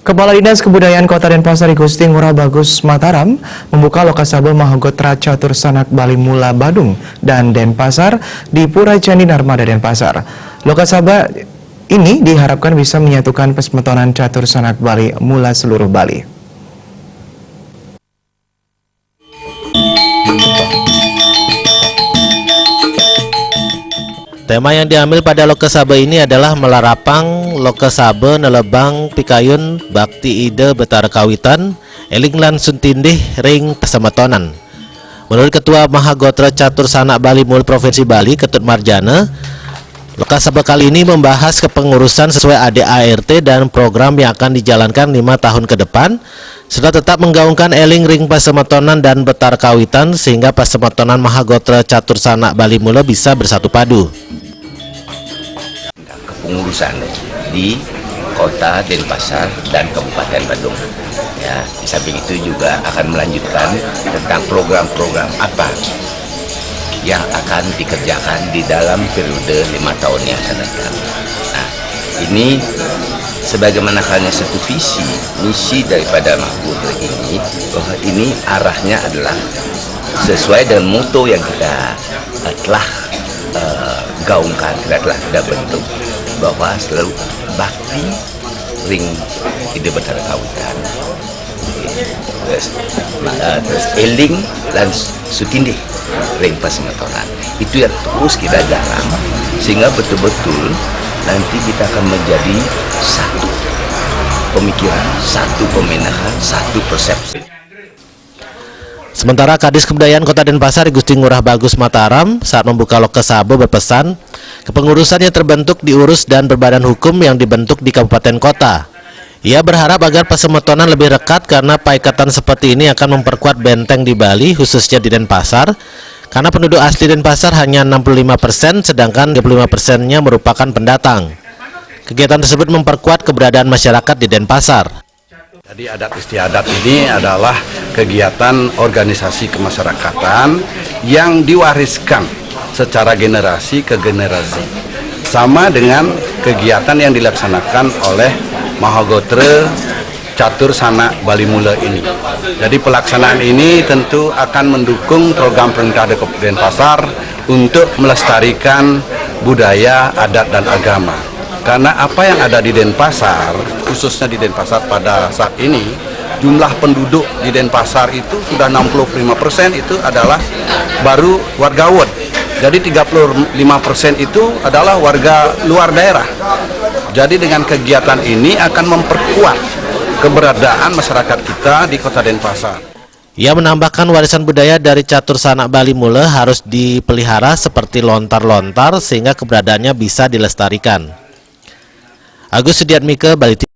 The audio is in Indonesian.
Kepala Dinas Kebudayaan Kota Denpasar Gusti Ngurah Bagus Mataram membuka Lokasaba Mahagotra Catur Sanak Bali Mula Badung dan Denpasar di Pura Candi Narmada Denpasar. Lokasaba ini diharapkan bisa menyatukan pesmetonan Catur Sanak Bali Mula seluruh Bali. Tema yang diambil pada Lokasaba ini adalah melarapang Lokasaba nelebang pikayun bakti ide betara kawitan eling lan suntindih ring pasemetonan. Menurut Ketua Mahagotra Catur Sanak Bali Mul Provinsi Bali Ketut Marjana, Lokasaba kali ini membahas kepengurusan sesuai ADART dan program yang akan dijalankan 5 tahun ke depan, serta tetap menggaungkan eling ring pasemetonan dan betar kawitan sehingga pasemetonan Mahagotra Catur Sanak Bali Mula bisa bersatu padu. Kepengurusan di Kota Denpasar dan Kabupaten Badung. Ya, di samping itu juga akan melanjutkan tentang program-program apa yang akan dikerjakan di dalam periode 5 tahun yang akan datang. Nah, ini sebagaimana halnya satu visi misi daripada Mahagotra ini, bahwa ini arahnya adalah sesuai dengan moto yang kita telah gaungkan, kita bentuk, bahwa selalu bakti ring ide betara kawitan, terus eling dan sutindih ring pasemetonan. Itu yang terus kita garap sehingga betul-betul nanti kita akan menjadi satu pemikiran, satu pemenahan, satu persepsi. Sementara Kadis Kebudayaan Kota Denpasar Gusti Ngurah Bagus Mataram saat membuka Lokasaba berpesan, kepengurusan yang terbentuk diurus dan berbadan hukum yang dibentuk di kabupaten kota. Ia berharap agar pasemetonan lebih rekat karena paikatan seperti ini akan memperkuat benteng di Bali, khususnya di Denpasar, karena penduduk asli Denpasar hanya 65%, sedangkan 25%-nya merupakan pendatang. Kegiatan tersebut memperkuat keberadaan masyarakat di Denpasar. Jadi adat istiadat ini adalah kegiatan organisasi kemasyarakatan yang diwariskan secara generasi ke generasi. Sama dengan kegiatan yang dilaksanakan oleh Mahagotra Catur Sanak Bali Mula ini. Jadi pelaksanaan ini tentu akan mendukung program pemerintah Denpasar untuk melestarikan budaya, adat, dan agama. Karena apa yang ada di Denpasar, khususnya di Denpasar pada saat ini, jumlah penduduk di Denpasar itu sudah 65% itu adalah baru warga WOD. Jadi 35% itu adalah warga luar daerah. Jadi dengan kegiatan ini akan memperkuat keberadaan masyarakat kita di Kota Denpasar. Ia menambahkan warisan budaya dari Catur Sanak Bali Mula harus dipelihara seperti lontar-lontar sehingga keberadaannya bisa dilestarikan. Agus Sudiatmike, Bali.